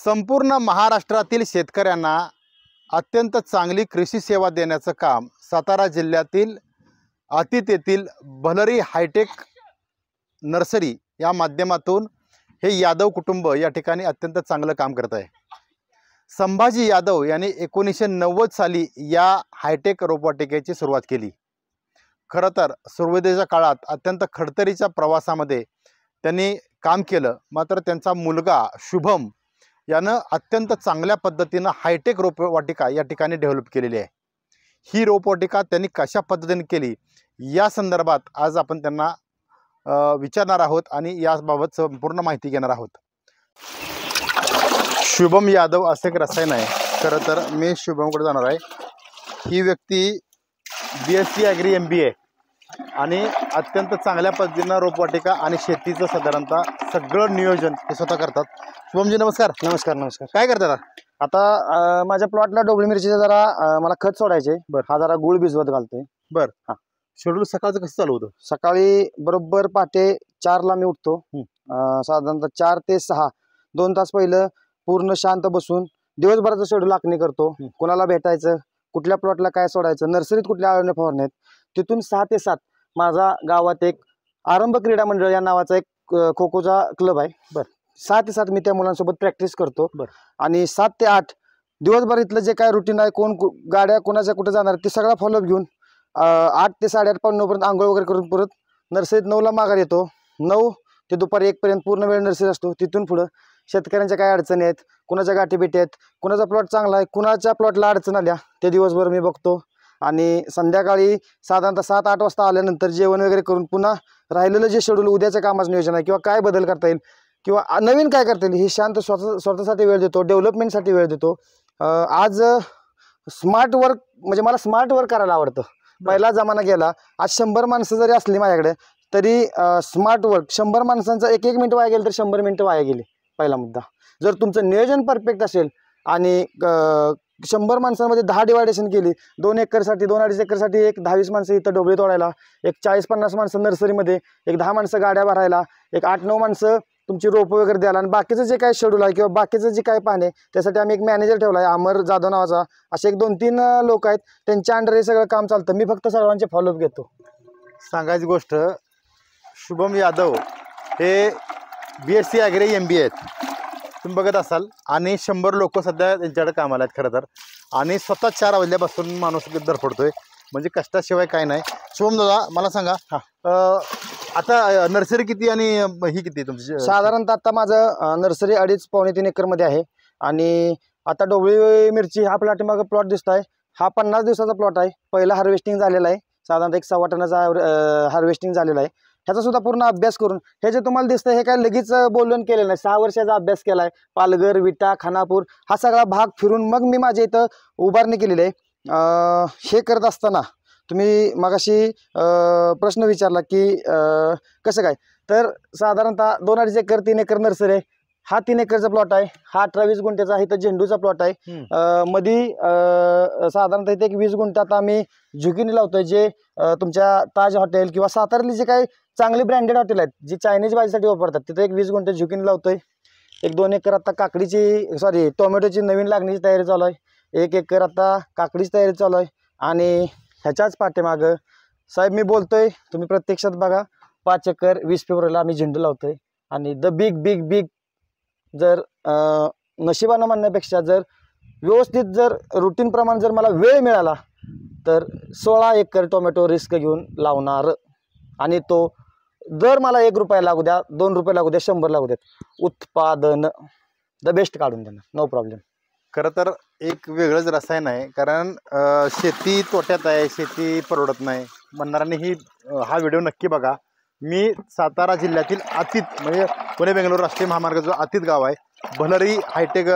संपूर्ण महाराष्ट्रातील शेतकऱ्यांना अत्यंत चांगली कृषी सेवा देण्याचं काम सातारा जिल्ह्यातील आतीत येथील भलरी हायटेक नर्सरी या माध्यमातून हे यादव कुटुंब या ठिकाणी अत्यंत चांगलं काम करत आहे। संभाजी यादव यांनी 1990 साली या हायटेक रोपवाटिकेची सुरुवात केली। खरं तर सुरुवातीच्या काळात अत्यंत खडतरीच्या प्रवासामध्ये त्यांनी काम केलं, मात्र त्यांचा मुलगा शुभम यानं अत्यंत चांगल्या पद्धतीनं हायटेक रोपवाटिका या ठिकाणी डेव्हलप केलेली आहे। ही रोपवाटिका त्यांनी कशा पद्धतीने केली या संदर्भात आज आपण त्यांना विचारणार आहोत आणि याबाबत संपूर्ण माहिती घेणार आहोत। शुभम यादव असे एक रसायन आहे। खरं तर मी शुभमकडे जाणार आहे। ही व्यक्ती BSc ॲग्री MBA आणि अत्यंत चांगल्या पद्धतीनं रोपवाटिका आणि शेतीचं साधारणतः सगळं नियोजन हे स्वतः करतात। शुभमजी नमस्कार। नमस्कार नमस्कार। काय करतात आता माझ्या प्लॉटला डोबळी मिरचीचा जरा मला खत सोडायचे। बरं, हा जरा गुळ भिजवत घालतोय। बरं, हां, शेड्यूल सकाळचं कसं चालू होतं? सकाळी बरोबर पहाटे 4ला मी उठतो। साधारणतः 4 ते 6 2 तास पहिलं पूर्ण शांत बसून दिवसभराचं शेड्यूल आखणी करतो। कोणाला भेटायचं, कुठल्या प्लॉटला काय सोडायचं, नर्सरीत कुठल्या आळवण्या फवारण्यात, तिथून 6 ते 7 माझा गावात एक आरंभ क्रीडा मंडळ या नावाचा एक खो खोचा क्लब आहे। बरं, 6 ते 7 मी त्या मुलांसोबत प्रॅक्टिस करतो। आणि 7 ते 8 दिवसभर इथलं जे काय रुटीन आहे, कोण गाड्या कोणाच्या कुठे जाणार ते सगळा फॉलोअप घेऊन 8 ते 8:30 पाऊण 9 पर्यंत आंघोळ वगैरे करून परत नर्सरीत 9ला माघार येतो। 9 ते दुपारी 1 पर्यंत पूर्ण वेळ नर्सरी असतो। तिथून पुढं शेतकऱ्यांच्या काय अडचणी आहेत, कुणाच्या गाठीभेटी आहेत, कुणाचा प्लॉट चांगला आहे, कुणाच्या प्लॉटला अडचण आल्या ते दिवसभर मी बघतो। आणि संध्याकाळी साधारणतः 7-8 वाजता आल्यानंतर जेवण वगैरे करून पुन्हा राहिलेलं जे शेड्यूल उद्याच्या कामाचं नियोजन आहे किंवा काय बदल करता येईल किंवा नवीन काय करता येईल हे शांत स्वतःसाठी वेळ देतो, डेव्हलपमेंटसाठी वेळ देतो। आज स्मार्ट वर्क म्हणजे मला स्मार्ट वर्क करायला आवडतं। पहिला जमाना गेला, आज 100 माणसं जरी असली माझ्याकडे तरी स्मार्ट वर्क 100 माणसांचा 1-1 मिनिट वाया गेलं तर 100 मिनिटं वाया गेली। पहिला मुद्दा, जर तुमचं नियोजन परफेक्ट असेल आणि 100 माणसांमध्ये 10 डिवायडेशन केली, 2 एकरसाठी 2-2.5 एकरसाठी एक 10-20 माणसं इथं डोबळी तोडायला, एक 40-50 माणसं नर्सरीमध्ये, एक 10 माणसं गाड्या भरायला, एक 8-9 माणसं तुमची रोपं वगैरे द्यायला, आणि बाकीचं जे काही शेड्यूल आहे किंवा बाकीचं जे काही पाणी त्यासाठी आम्ही एक मॅनेजर ठेवला आहे, अमर जाधव नावाचा। असे एक 2-3 लोक आहेत, त्यांच्या अंडर हे सगळं काम चालतं। मी फक्त सर्वांचे फॉलोअप घेतो। सांगायची गोष्ट, शुभम यादव हे BSc ॲग्री MBA आहेत, तुम्ही बघत असाल, आणि 100 लोक सध्या त्यांच्याकडे कामाला आहेत खरं तर, आणि स्वतः 4 वाजल्यापासून माणूस धडपडतोय, म्हणजे कष्टाशिवाय काय नाही। शुभम दादा मला सांगा, आता नर्सरी किती आणि ही किती तुमची? साधारणतः आता माझं नर्सरी 2.5-3 एकरमध्ये आहे। आणि आता डोबळी मिरची हा प्लॉट प्लॉट दिसत आहे, हा 50 दिवसाचा प्लॉट आहे। पहिला हार्वेस्टिंग झालेला आहे, साधारणतः 1.25 टनाचा हार्वेस्टिंग झालेला आहे। ह्याचा सुद्धा पूर्ण अभ्यास करून हे जे तुम्हाला दिसतं हे काय लगेच बोलून केलेलं नाही, 6 वर्षाचा अभ्यास केला आहे। पालघर, विटा, खानापूर हा सगळा भाग फिरून मग मी माझ्या इथं उभारणी केलेली आहे। हे करत असताना तुम्ही मगाशी प्रश्न विचारला की कसं काय, तर साधारणतः 2-2.5 एकर 3 एकर नर्सरी आहे। हा 3 एकरचा प्लॉट आहे, हा 18-20 गुंठ्याचा आहे। इथं झेंडूचा प्लॉट आहे। मध्ये साधारणतः इथे एक 20 गुंठ्यात आम्ही झुकिनी लावतोय, जे तुमच्या ताज हॉटेल किंवा सातारली जे काही चांगली ब्रँडेड हॉटेल आहेत जी चायनीज भाजीसाठी वापरतात, तिथे एक 20 गुंठे झुकिनी लावतोय। 1-2 एकर आता काकडीची टोमॅटोची नवीन लागणीची तयारी चालू आहे। 1 एकर आता काकडीची तयारी चालू आहे। आणि ह्याच्याच पाठीमागं साहेब मी बोलतोय, तुम्ही प्रत्यक्षात बघा, 5 एकर 20 फेब्रुवारीला आम्ही झेंडू लावतोय। आणि द बिग बिग बिग जर नशिबानं म्हणण्यापेक्षा जर व्यवस्थित जर रुटीन प्रमाणे जर मला वेळ मिळाला तर 16 एकर टोमॅटो रिस्क घेऊन लावणार। आणि तो जर मला 1 रुपया लागू द्या, 2 रुपये लागू द्या, 100 लागू द्या, उत्पादन द बेस्ट काढून देणार, नो प्रॉब्लेम। खरं तर एक वेगळंच रसायन आहे, कारण शेती तोट्यात आहे, शेती परवडत नाही म्हणणाऱ्यांनी हा व्हिडिओ नक्की बघा। मी सातारा जिल्ह्यातील आतीत म्हणजे पुणे बेंगलोर राष्ट्रीय महामार्गाचं आतीत गाव आहे, भलरी हायटेक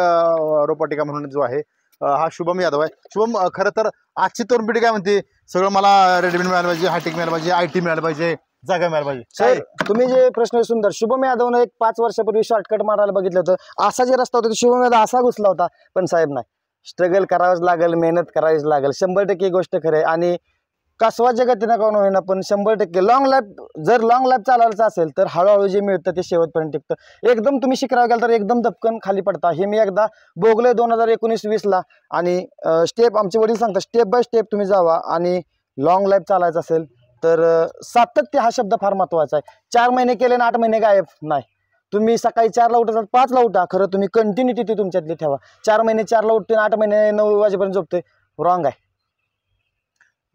रोपवाटिका म्हणून जो आहे, हा शुभम यादव आहे। शुभम, खरं तर आजची तरुण पिढी काय म्हणते, सगळं मला रेडीमेड मिळालं पाहिजे, हायटेक मिळालं पाहिजे, IT मिळालं पाहिजे, जागा मिळालं पाहिजे। साहेब तुम्ही जे प्रश्न सुंदर, शुभम यादवनं एक 5 वर्षापूर्वी शॉर्टकट मारायला बघितलं होतं, असा जे रस्ता होता तो शुभम यादव असा घुसला होता। पण साहेब नाही, स्ट्रगल करावंच लागेल, मेहनत करावीच लागेल, 100% गोष्ट खरं आहे। आणि कासवाच्या गतीनं का होईना पण 100% लॉंग लाईफ, जर लॉंग लाईफ चालायचं असेल तर हळूहळू जे मिळतं ते शेवटपर्यंत टिकतं. एकदम तुम्ही शिखरावर गेला तर एकदम दपकन खाली पडता. हे मी एकदा भोगलोय 2019-20ला. आणि स्टेप आमचे वडील सांगतात स्टेप बाय स्टेप तुम्ही जावा. आणि लॉंग लाईफ चालायचं असेल तर सातत्य हा शब्द फार महत्त्वाचा आहे. 4 महिने केले ना 8 महिने गायब नाही. तुम्ही सकाळी 4ला उठतात 5ला उठा, खरं तुम्ही कंटिन्युटी ती तुमच्यातली ठेवा. 4 महिने 4ला उठते 8 महिने 9 वाजेपर्यंत झोपते, रॉंग आहे.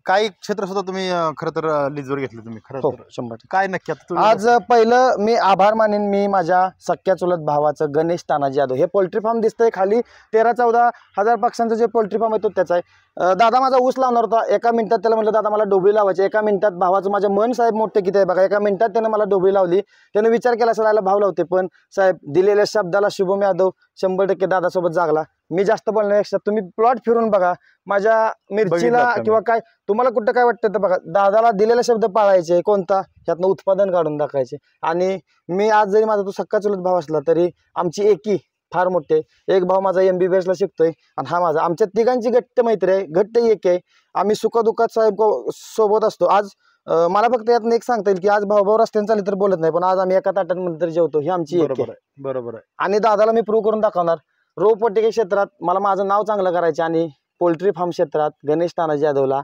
काही क्षेत्र सुद्धा तुम्ही खरं तर लीजवर घेतले तुम्ही खरं हो तर 100%. काय नक्की आता तुम्ही आज पहिलं मी आभार मानेन मी माझ्या सख्या चुलत भावाचं गणेश तानाजी यादव. हे पोल्ट्री फार्म दिसतंय खाली 13-14 हजार पक्ष्यांचं जे पोल्ट्री फार्म आहे तो त्याचा आहे. दादा माझा ऊस लावणार होता. एका मिनिटात त्याला म्हटलं दादा मला डोबळी लावायची. एका मिनिटात भावाचं माझं मन साहेब मोठे किती आहे बघा. एका मिनिटात त्यानं मला डोबळी लावली. त्यानं विचार केला सरायला भाव लावते पण साहेब दिलेल्या शब्दाला शुभम यादव 100% दादासोबत जागला. मी जास्त बोलण्यापेक्षा तुम्ही प्लॉट फिरून बघा माझ्या मिरचीला बघितलं किंवा काय तुम्हाला कुठं काय वाटतं तर बघा. दादाला दिलेला शब्द पाळायचे कोणता ह्यातनं उत्पादन काढून दाखवायचे. आणि मी आज जरी माझा तो सक्का चुलत भाव असला तरी आमची एकी फार मोठे. एक भाव माझा MBBS ला शिकतोय आणि हा माझा. आमच्या तिघांची घट्ट मैत्री आहे, घट्ट एक आहे. आम्ही सुखदुःखात साहेब सोबत असतो. आज मला फक्त यातनं एक सांगता येईल की आज भाऊ रस्त्याने चालले तर बोलत नाही पण आज आम्ही एका ताटांमध्ये तर जेवतो. ही आमची एक आहे. बरोबर आहे. आणि दादाला मी प्रूव्ह करून दाखवणार. रोपवाटिके क्षेत्रात मला माझं नाव चांगलं करायचं आणि पोल्ट्री फार्म क्षेत्रात गणेश तानाजी यादवला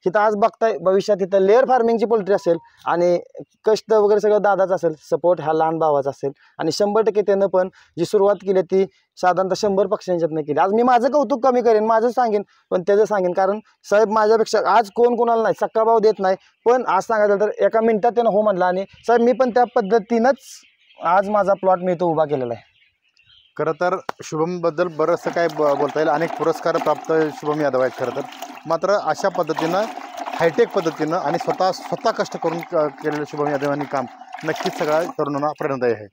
इथं आज बघताय भविष्यात इथं लेअर फार्मिंगची पोल्ट्री असेल आणि कष्ट वगैरे सगळं दादाच असेल. सपोर्ट हा लहान भावाचा असेल. आणि 100% त्यानं पण जी सुरुवात केली ती साधारणतः 100 पक्ष्यांच्यातनं केली. आज मी माझं कौतुक कमी करेन, माझं सांगेन पण त्याचं सांगेन कारण साहेब माझ्यापेक्षा आज कोण कोणाला नाही सक्का भाव देत नाही. पण आज सांगायचं तर एका मिनिटात त्यानं हो म्हणला. आणि साहेब मी पण त्या पद्धतीनंच आज माझा प्लॉट मी तो उभा केलेला आहे. खरं तर शुभमबद्दल बरंचसं काय बोलता येईल. अनेक पुरस्कार प्राप्त शुभम यादव आहेत खरं तर. मात्र अशा पद्धतीनं हायटेक पद्धतीनं आणि स्वतः कष्ट करून केलेलं शुभम यादव यांनी काम नक्कीच सगळ्या तरुणांना प्रेरणादायी आहे.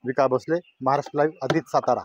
विका भोसले, महाराष्ट्र लाईव्ह, आदित, सातारा.